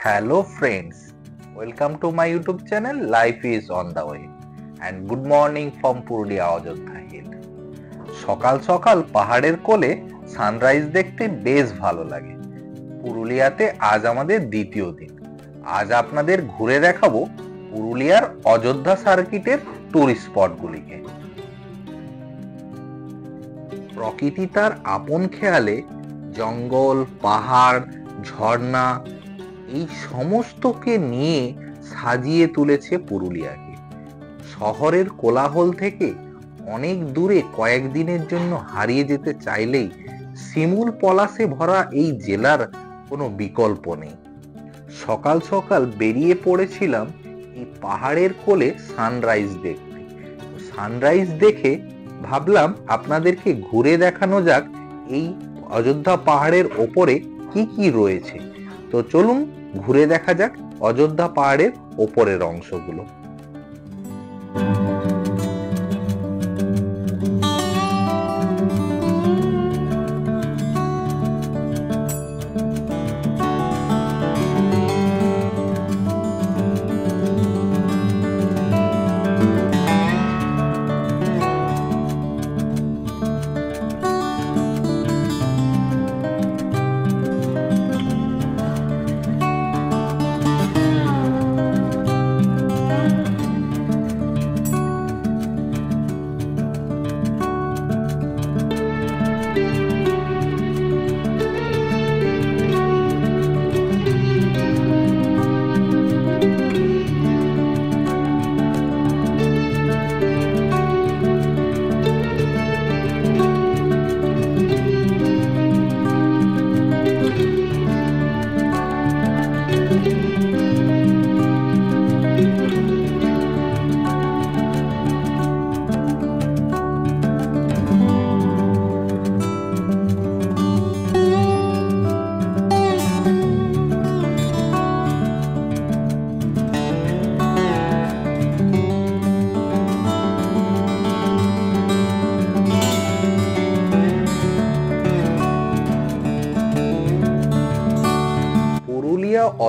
Hello friends, welcome to my YouTube channel Life is on the way and good morning from Purulia Ajodhya Hill. সকাল সকাল পাহাড়ের কোলে sunrise দেখতে বেশ ভালো লাগে। পুরুলিয়াতে আজ আমাদের দ্বিতীয় দিন। আজ আপনাদের ঘুরে দেখাবো পুরুলিয়ার অযোধ্যা সার্কিটের টুরিস্ট স্পটগুলিকে। প্রকৃতি তার আপন খেয়ালে জঙ্গল, পাহাড়, ঝর্ণা এই সমস্তকে নিয়ে সাজিয়ে তুলেছে পুরুলিয়াকে। শহরের কোলাহল থেকে অনেক দূরে কয়েকদিনের জন্য হারিয়ে যেতে চাইলেই শিমুল পলাশে ভরা এই জেলার কোনো বিকল্প নেই। সকাল সকাল বেরিয়ে পড়েছিলাম এই পাহাড়ের কোলে সানরাইজ দেখতে। সানরাইজ দেখে ভাবলাম আপনাদেরকে ঘুরে দেখানো যাক এই অযোধ্যা পাহাড়ের ওপরে কি কি রয়েছে। তো চলুন ঘুরে দেখা যাক অযোধ্যা পাহাড়ের ওপরের অংশগুলো।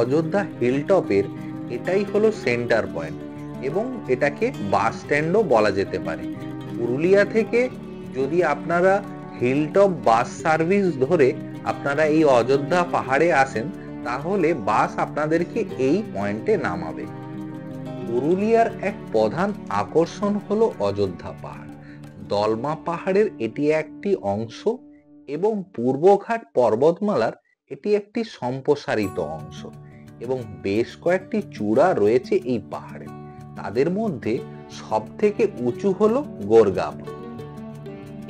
অযোধ্যা হিলটপের এটাই হলো সেন্টার পয়েন্ট এবং এটাকে বাস স্ট্যান্ডও বলা যেতে পারে। পুরুলিয়া থেকে যদি আপনারা হিলটপ বাস সার্ভিস ধরে আপনারা এই অযোধ্যা পাহাড়ে আসেন তাহলে বাস আপনাদেরকে এই পয়েন্টে নামাবে। পুরুলিয়ার এক প্রধান আকর্ষণ হলো অযোধ্যা পাহাড়। দলমা পাহাড়ের এটি একটি অংশ এবং পূর্বঘাট পর্বতমালার এটি একটি সম্প্রসারিত অংশ এবং বেশ কয়েকটি চূড়া রয়েছে এই পাহাড়ে। তাদের মধ্যে সব থেকে উঁচু হলো গোরগাঁও।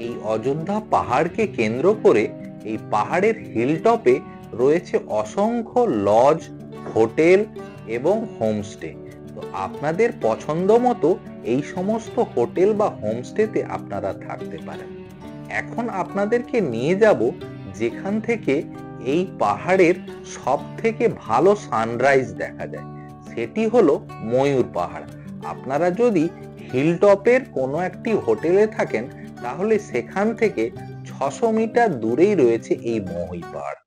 এই অযোধ্যা পাহাড়কে কেন্দ্র করে এই পাহাড়ের হিলটপে রয়েছে অসংখ্য লজ, হোটেল এবং হোমস্টে। তো আপনাদের পছন্দ মতো এই সমস্ত হোটেল বা হোমস্টেতে আপনারা থাকতে পারেন। এখন আপনাদেরকে নিয়ে যাব যেখান থেকে এই পাহাড়ের সব থেকে ভালো সানরাইজ দেখা যায়, সেটি হলো ময়ূর পাহাড়। আপনারা যদি হিলটপের কোনো একটি হোটেলে থাকেন তাহলে সেখান থেকে 600 মিটার দূরেই রয়েছে এই ময়ূর পাহাড়।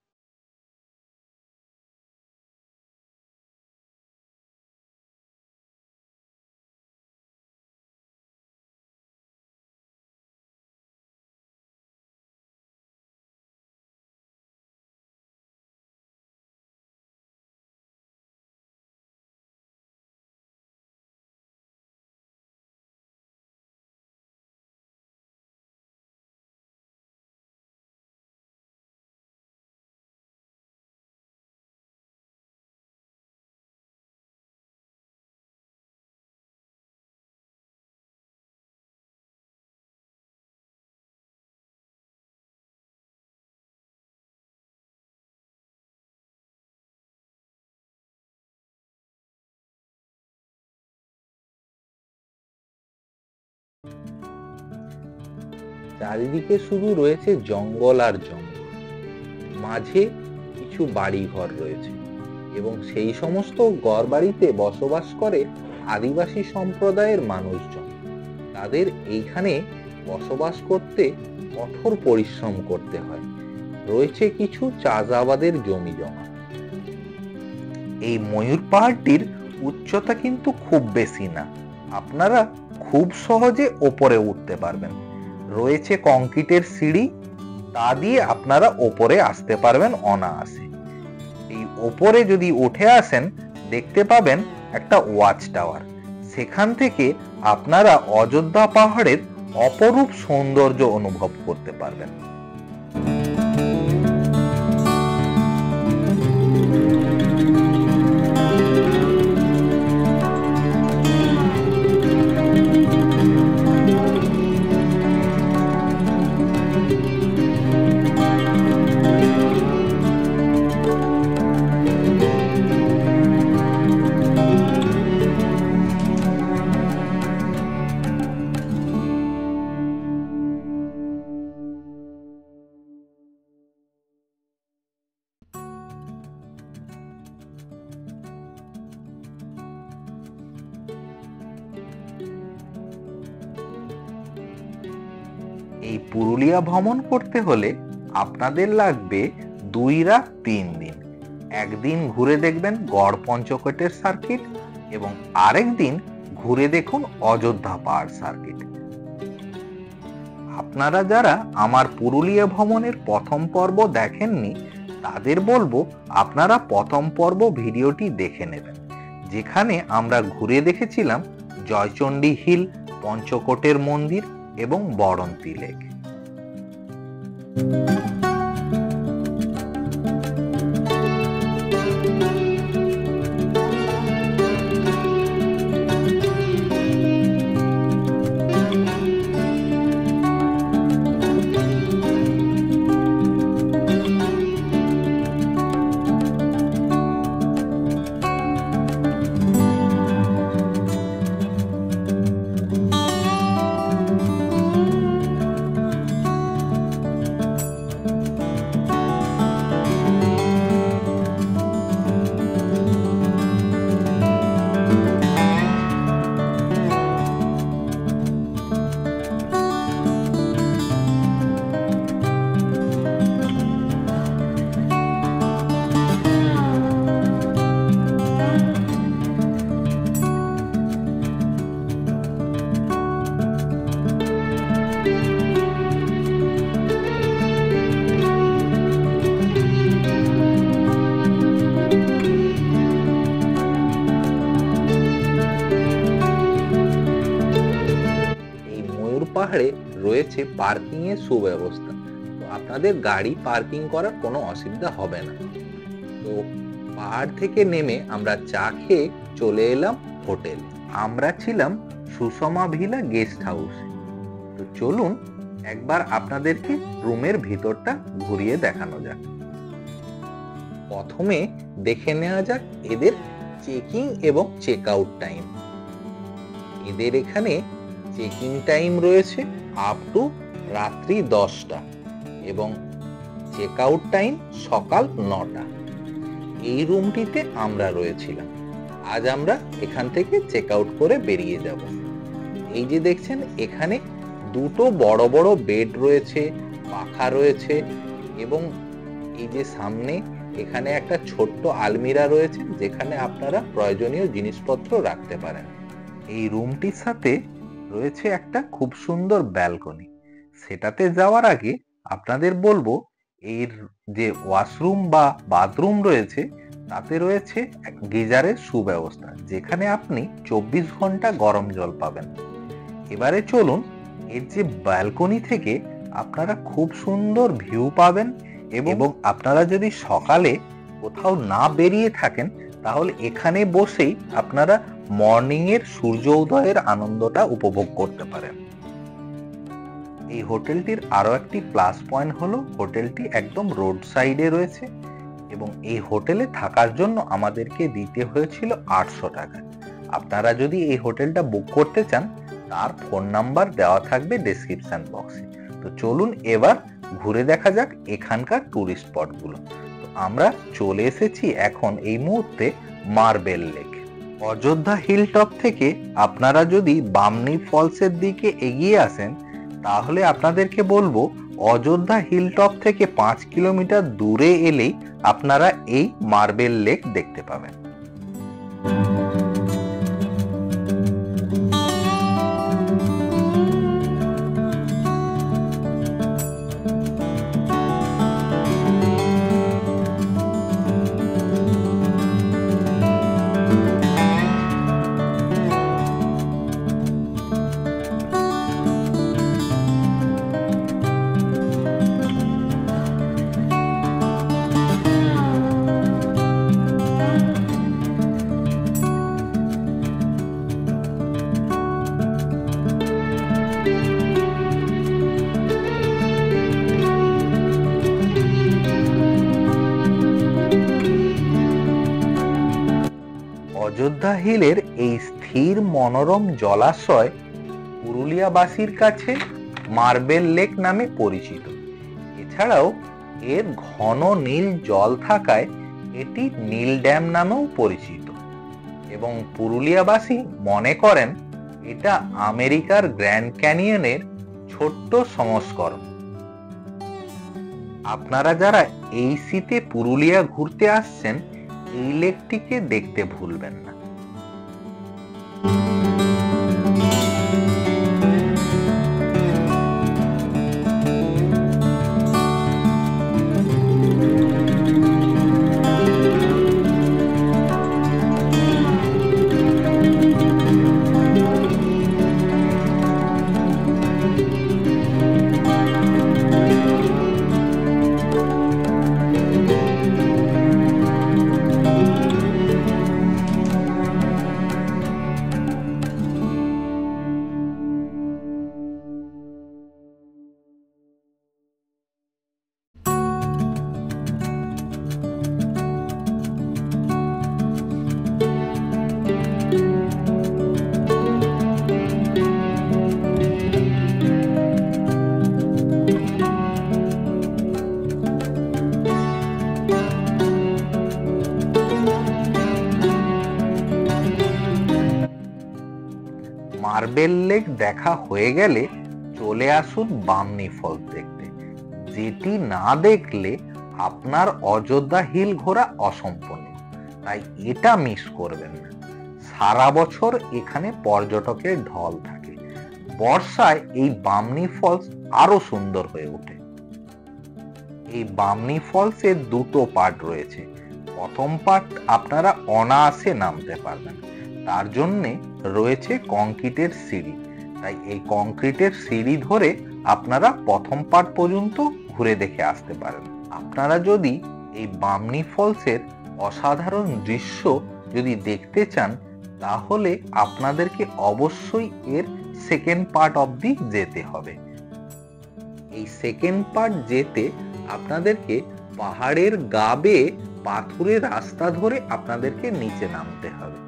চারিদিকে শুধু রয়েছে জঙ্গল আর জঙ্গল, মাঝে কিছু বাড়ি ঘর রয়েছে এবং সেই সমস্ত ঘরবাড়িতে বসবাস করে আদিবাসী সম্প্রদায়ের মানুষজন। তাদের এইখানে বসবাস করতে কঠোর পরিশ্রম করতে হয়। রয়েছে কিছু চাষাবাদের জমি জমা। এই ময়ূর পাহাড়টির উচ্চতা কিন্তু খুব বেশি না, আপনারা খুব সহজে ওপরে উঠতে পারবেন। রয়েছে কংক্রিটের সিঁড়ি, তা দিয়ে আপনারা ওপরে আসতে পারবেন অনায়াসে। এই ওপরে যদি উঠে আসেন, দেখতে পাবেন একটা ওয়াচ টাওয়ার। সেখান থেকে আপনারা অযোধ্যা পাহাড়ের অপরূপ সৌন্দর্য অনুভব করতে পারবেন। এই পুরুলিয়া ভ্রমণ করতে হলে আপনাদের লাগবে 2 রাত 3 দিন। একদিন ঘুরে দেখবেন গড় পঞ্চকোটের সার্কিট এবং আরেক দিন ঘুরে দেখুন অযোধ্যা পাহাড় সার্কিট। আপনারা যারা আমার পুরুলিয়া ভ্রমণের প্রথম পর্ব দেখেননি, তাদের বলবো আপনারা প্রথম পর্ব ভিডিওটি দেখে নেবেন, যেখানে আমরা ঘুরে দেখেছিলাম জয়চণ্ডী হিল, পঞ্চকোটের মন্দির এবং বরন্তী লেক। পাহাড়ে রয়েছে পার্কিং এর সুব্যবস্থা, তো আপনাদের গাড়ি পার্কিং করার কোনো অসুবিধা হবে না। তো পাহাড় থেকে নেমে আমরা চা খেয়ে চলে এলাম হোটেলে। আমরা ছিলাম সুষমা ভিলা গেস্ট হাউসে। তো চলুন একবার আপনাদেরকে রুমের ভিতরটা ঘুরিয়ে দেখানো যাক। প্রথমে দেখে নেওয়া যাক এদের চেকিং এবং চেক আউট টাইম। এদের এখানে চেকিং টাইম রয়েছে আপ টু রাত্রি 10টা এবং চেক আউট টাইম সকাল 9টা। এই রুমটিতে আমরা রয়েছিলাম। আজ আমরা এখান থেকে চেক আউট করে বেরিয়ে যাব। এই যে দেখছেন, এখানে দুটো বড় বড় বেড রয়েছে, পাখা রয়েছে এবং এই যে সামনে এখানে একটা ছোট্ট আলমিরা রয়েছে, যেখানে আপনারা প্রয়োজনীয় জিনিসপত্র রাখতে পারেন। এই রুমটির সাথে রয়েছে একটা খুব সুন্দর ব্যালকনি। সেটাতে যাওয়ার আগে আপনাদের বলবো, এর যে ওয়াশরুম বা বাথরুম রয়েছে তাতে রয়েছে গিজারের সুব্যবস্থা, যেখানে আপনি 24 ঘন্টা গরম জল পাবেন। এবারে চলুন, এর যে ব্যালকনি থেকে আপনারা খুব সুন্দর ভিউ পাবেন এবং আপনারা যদি সকালে কোথাও না বেরিয়ে থাকেন, তাহলে এখানে বসেই আপনারা মর্নিং এর সূর্য উদয়ের আনন্দটা উপভোগ করতে পারেন। এই হোটেলটির আরো একটি প্লাস পয়েন্ট হলো হোটেলটি একদম রোড সাইডে রয়েছে এবং এই হোটেলে থাকার জন্য আমাদেরকে দিতে হয়েছিল 800 টাকা। আপনারা যদি এই হোটেলটা বুক করতে চান, তার ফোন নাম্বার দেওয়া থাকবে ডেসক্রিপশন বক্সে। তো চলুন এবার ঘুরে দেখা যাক এখানকার টুরিস্ট স্পটগুলো। তো আমরা চলে এসেছি এখন এই মুহূর্তে marble lake. Ayodhya hill top থেকে আপনারা যদি বামনি ফলসের দিকে এগিয়ে আসেন, তাহলে আপনাদেরকে বলবো অযোধ্যা হিল টপ থেকে 5 কিলোমিটার দূরে এলেই আপনারা এই মার্বেল লেক দেখতে পাবেন। অযোধ্যা হিলের এই স্থির মনোরম জলাশয় পুরুলিয়াবাসীর কাছে মার্বেল লেক নামে পরিচিত। এছাড়াও এর ঘন নীল জল থাকায় এটি নীল ড্যাম নামেও পরিচিত এবং পুরুলিয়াবাসী মনে করেন এটা আমেরিকার গ্র্যান্ড ক্যানিয়নের ছোট্ট সংস্করণ। আপনারা যারা এই শীতে পুরুলিয়া ঘুরতে আসছেন এই লেকটিকে দেখতে ভুলবেন না। মার্বেল লেক দেখা হয়ে গেলে চলে আসুন বামনি ফলস দেখতে, যেটি না দেখলে আপনার অযোধ্যা হিল ঘোরা অসম্পূর্ণ। তাই এটা মিস করবেন না। সারা বছর এখানে পর্যটকের ঢল থাকে, বর্ষায় এই বামনি ফলস আরো সুন্দর হয়ে ওঠে। এই বামনি ফলসের দুটো পার্ট রয়েছে। প্রথম পার্ট আপনারা অনায়াসে নামতে পারবেন, তার জন্যে রয়েছে কংক্রিটের সিঁড়ি। তাই এই কংক্রিটের সিঁড়ি ধরে আপনারা প্রথম পার্ট পর্যন্ত ঘুরে দেখে আসতে পারেন। আপনারা যদি এই বামনি ফলসের অসাধারণ দৃশ্য যদি দেখতে চান তাহলে আপনাদেরকে অবশ্যই এর সেকেন্ড পার্ট অবধি যেতে হবে। এই সেকেন্ড পার্ট যেতে আপনাদেরকে পাহাড়ের গা বেয়ে পাথুরে রাস্তা ধরে আপনাদেরকে নিচে নামতে হবে।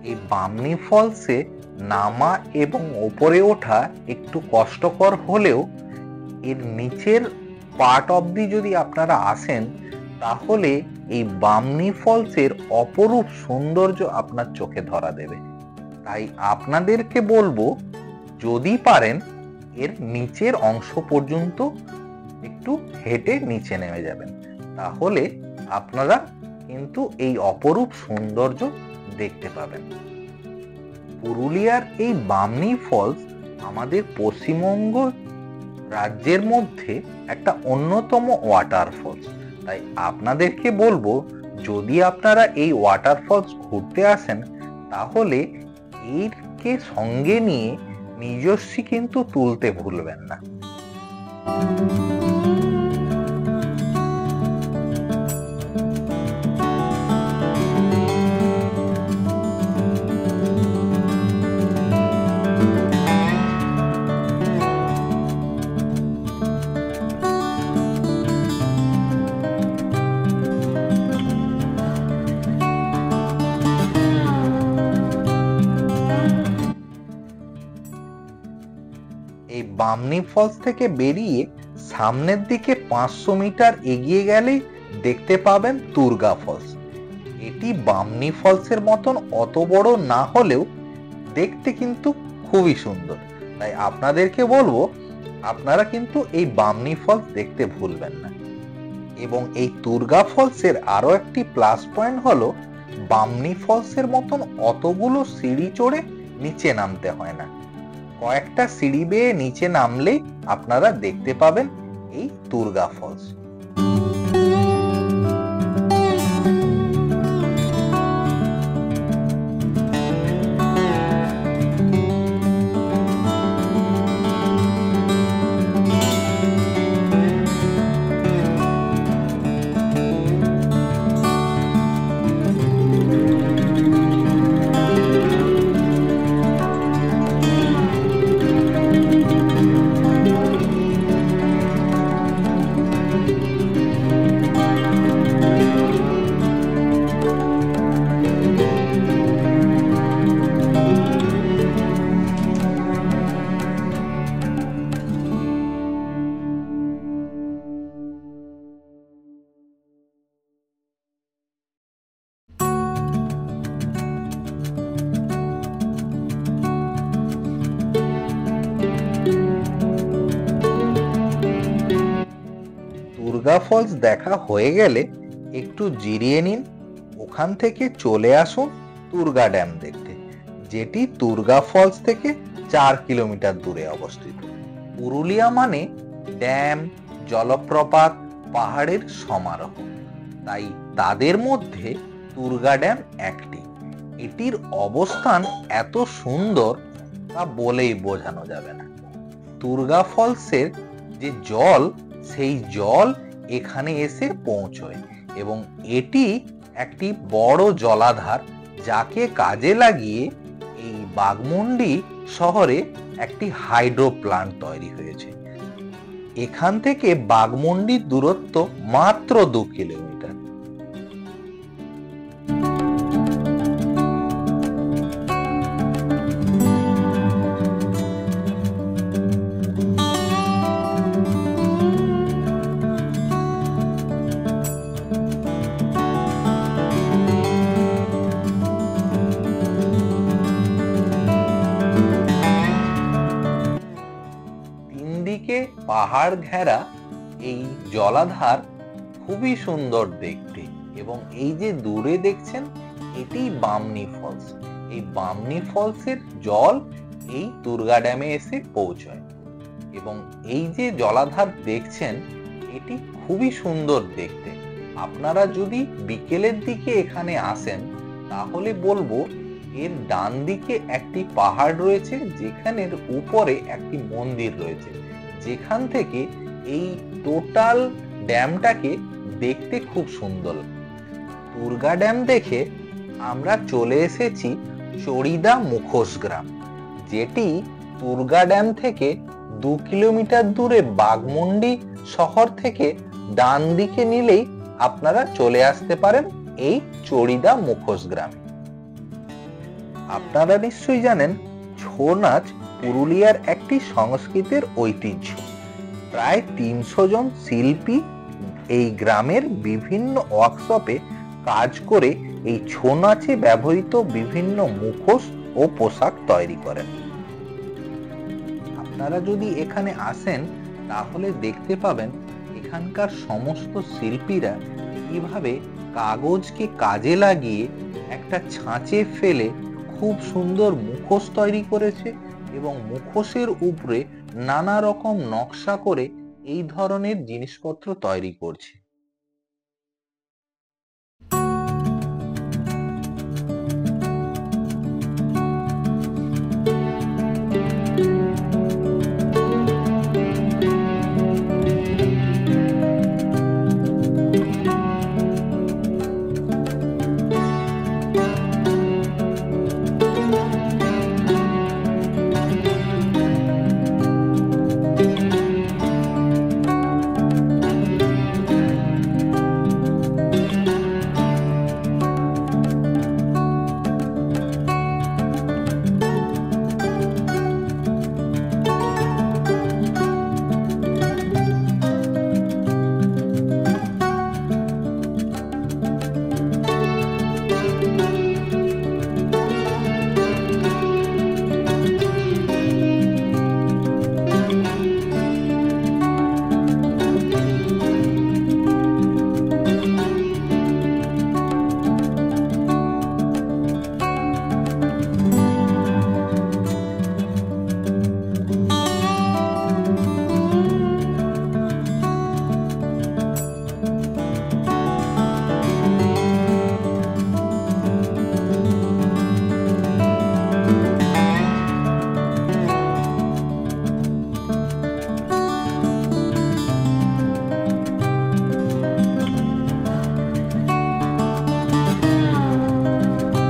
এই বামনি ফলসে নামা এবং ওপরে ওঠা একটু কষ্টকর হলেও এর নিচের পার্ট অবধি যদি আপনারা আসেন তাহলে এই বামনি ফলসের অপরূপ সৌন্দর্য আপনার চোখে ধরা দেবে। তাই আপনাদেরকে বলবো, যদি পারেন এর নিচের অংশ পর্যন্ত একটু হেঁটে নিচে নেমে যাবেন, তাহলে আপনারা কিন্তু এই অপরূপ সৌন্দর্য দেখতে পাবেন। পুরুলিয়ার এই বামনি ফলস আমাদের পশ্চিমবঙ্গ রাজ্যের মধ্যে একটা অন্যতম ওয়াটারফলস। তাই আপনাদেরকে বলবো, যদি আপনারা এই ওয়াটারফলস ঘুরতে আসেন তাহলে এরকে সঙ্গে নিয়ে নিজস্ব কিন্তু তুলতে ভুলবেন না। এই বামনি ফলস থেকে বেরিয়ে সামনের দিকে 500 মিটার এগিয়ে গেলেই দেখতে পাবেন তুর্গা ফলস। এটি বামনি ফলসের মতন অত বড় না হলেও দেখতে কিন্তু খুবই সুন্দর। তাই আপনাদেরকে বলবো, আপনারা কিন্তু এই বামনি ফলস দেখতে ভুলবেন না। এবং এই তুর্গা ফলসের আরো একটি প্লাস পয়েন্ট হলো, বামনি ফলসের মতন অতগুলো সিঁড়ি চড়ে নিচে নামতে হয় না। কয়েকটা সিঁড়ি বেয়ে নিচে নামলেই আপনারা দেখতে পাবেন এই তুর্গা ফলস। তুর্গা ফলস দেখা হয়ে গেলে একটু জিরিয়ে নিন, ওখান থেকে চলে আসুন তুর্গা ড্যাম দেখতে, যেটি তুর্গা ফলস থেকে 4 কিলোমিটার দূরে অবস্থিত। পুরুলিয়া মানে ড্যাম, জলপ্রপাত, পাহাড়ের সমারোহ, তাই তাদের মধ্যে তুর্গা ড্যাম একটি। এটির অবস্থান এত সুন্দর তা বলেই বোঝানো যাবে না। তুর্গা ফলসের যে জল, সেই জল এখানে এসে পৌঁছয় এবং এটি একটি বড় জলাধার, যাকে কাজে লাগিয়ে এই বাঘমুন্ডি শহরে একটি হাইড্রো প্লান্ট তৈরি হয়েছে। এখান থেকে বাঘমুন্ডির দূরত্ব মাত্র 2 কিলোমিটার। পাহাড় ঘেরা এই জলাধার খুবই সুন্দর দেখতে। এবং এই যে দূরে দেখছেন, এটি বামনি ফলস। এই বামনি ফলসের জল এই তুর্গা ড্যামে এসে পৌঁছয় এবং এই যে জলাধার দেখছেন, এটি খুবই সুন্দর দেখতে। আপনারা যদি বিকেলের দিকে এখানে আসেন তাহলে বলবো, এর ডান দিকে একটি পাহাড় রয়েছে, যেখানের উপরে একটি মন্দির রয়েছে, যেখান থেকে এই টোটাল ড্যামটাকে দেখতে খুব সুন্দর। তুর্গা ড্যাম দেখে আমরা চলে এসেছি চড়িদা মুখোশ গ্রাম, যেটি তুর্গা ড্যাম থেকে 2 কিলোমিটার দূরে বাঘমুন্ডি শহর থেকে ডান দিকে নিলেই আপনারা চলে আসতে পারেন এই চড়িদা মুখোশ গ্রামে। আপনারা নিশ্চয়ই জানেন ছৌ নাচ পুরুলিয়ার একটি সংস্কৃতির ঐতিহ্য। প্রায় 300 জন শিল্পী এই গ্রামের বিভিন্ন ওয়ার্কশপে কাজ করে এই ছৌ নাচে ব্যবহৃত বিভিন্ন মুখোশ ও পোশাক তৈরি করেন। আপনারা যদি এখানে আসেন তাহলে দেখতে পাবেন এখানকার সমস্ত শিল্পীরা কিভাবে কাগজকে কাজে লাগিয়ে একটা ছাঁচে ফেলে খুব সুন্দর মুখোশ তৈরি করেছে এবং মুখোশের উপরে নানা রকম নকশা করে এই ধরনের জিনিসপত্র তৈরি করছে।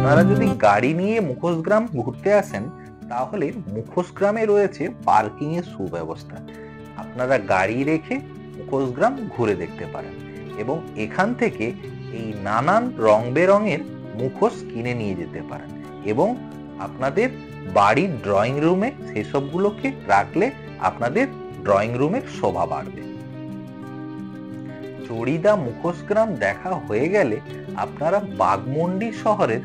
আপনারা যদি গাড়ি নিয়ে মুখোশগ্রাম ঘুরতে আসেন তাহলে মুখোশগ্রামে রয়েছে পার্কিং এর সুব্যবস্থা। আপনারা গাড়ি রেখে মুখোশগ্রাম ঘুরে দেখতে পারেন এবং এখান থেকে এই নানান রং বেরঙের মুখোশ কিনে নিয়ে যেতে পারেন এবং আপনাদের বাড়ির ড্রয়িং রুমে সেসবগুলোকে রাখলে আপনাদের ড্রয়িং রুমের শোভা বাড়বে। চড়িদা মুখোশগ্রাম দেখা হয়ে গেলে আপনারা বাঘমুন্ডি শহরের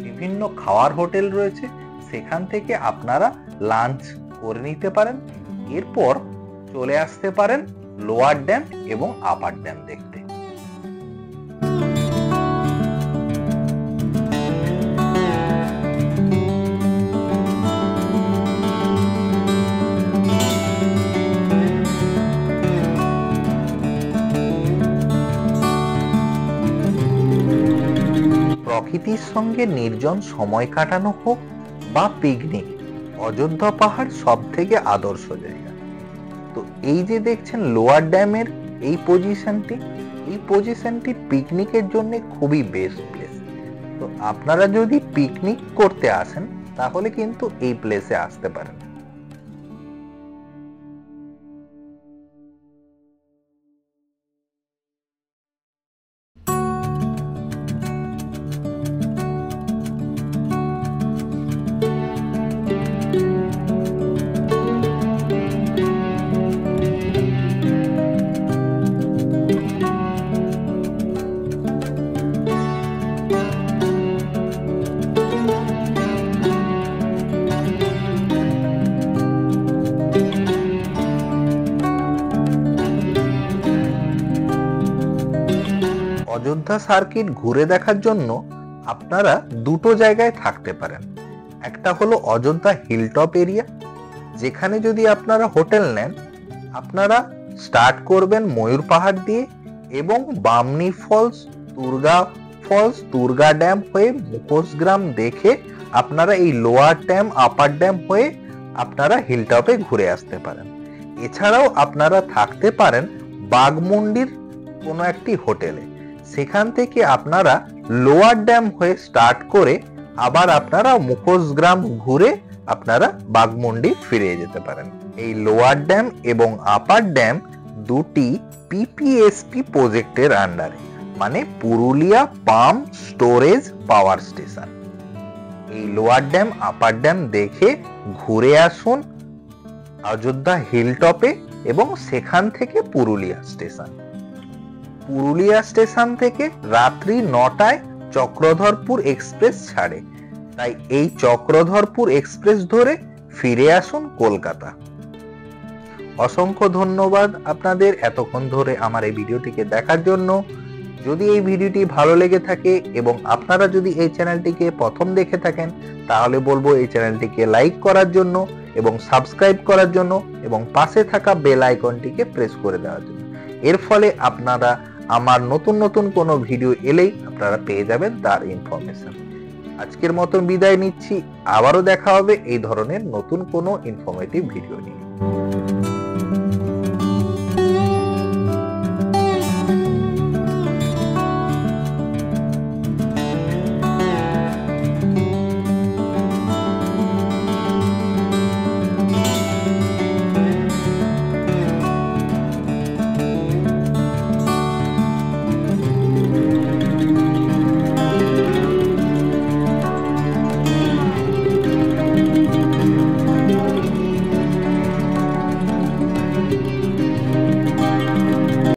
বিভিন্ন খাওয়ার হোটেল রয়েছে, সেখান থেকে আপনারা লাঞ্চ করে নিতে পারেন। এরপর চলে আসতে পারেন লোয়ার ড্যাম এবং আপার ড্যাম দেখতে। প্রকৃতির সঙ্গে নির্জন সময় কাটানো হোক বা পিকনিক, অযোধ্যা পাহাড় সব থেকে আদর্শ জায়গা। তো এই যে দেখছেন লোয়ার ড্যামের এই পজিশনটি পিকনিকের জন্য খুবই বেস্ট প্লেস। তো আপনারা যদি পিকনিক করতে আসেন তাহলে কিন্তু এই প্লেসে আসতে পারেন। অযোধ্যা সার্কিট ঘুরে দেখার জন্য আপনারা দুটো জায়গায় থাকতে পারেন। একটা হলো অযোধ্যা হিলটপ এরিয়া, যেখানে যদি আপনারা হোটেল নেন আপনারা স্টার্ট করবেন ময়ূর পাহাড় দিয়ে এবং বামনি ফলস, দুর্গা ড্যাম হয়ে মুখোশগ্রাম দেখে আপনারা এই লোয়ার ড্যাম আপার ড্যাম হয়ে আপনারা হিলটপে ঘুরে আসতে পারেন। এছাড়াও আপনারা থাকতে পারেন বাঘমুন্ডির কোনো একটি হোটেলে, সেখান থেকে আপনারা লোয়ার ড্যাম হয়ে স্টার্ট করে আবার আপনারা মুখোশগ্রাম ঘুরে আপনারা বাঘমুন্ডি ফিরে যেতে পারেন। এই লোয়ার ড্যাম এবং আপার ড্যাম দুটি পিপিএসপি প্রজেক্টের আন্ডারে, মানে Purulia pump storage power station. এই লোয়ার ড্যাম আপার ড্যাম দেখে ঘুরে আসুন অযোধ্যা হিলটপে এবং সেখান থেকে পুরুলিয়া স্টেশন। পুরুলিয়া স্টেশন থেকে রাত্রি 9টায় চক্রধরপুর এক্সপ্রেস ছাড়ে, তাই এই চক্রধরপুর এক্সপ্রেস ধরে ফিরে আসুন কলকাতা। অসংখ্য ধন্যবাদ আপনাদের এতক্ষণ ধরে আমার এই ভিডিওটিকে দেখার জন্য। যদি এই ভিডিওটি ভালো লেগে থাকে এবং আপনারা যদি এই চ্যানেলটিকে প্রথম দেখে থাকেন তাহলে বলবো এই চ্যানেলটিকে লাইক করার জন্য এবং সাবস্ক্রাইব করার জন্য এবং পাশে থাকা বেল আইকনটিকে প্রেস করে দেওয়ার জন্য। এর ফলে আপনারা আমার নতুন নতুন কোনো ভিডিও এলেই আপনারা পেয়ে যাবেন তার ইনফরমেশন। আজকের মতন বিদায় নিচ্ছি, আবারও দেখা হবে এই ধরনের নতুন কোনো ইনফরমেটিভ ভিডিও নিয়ে।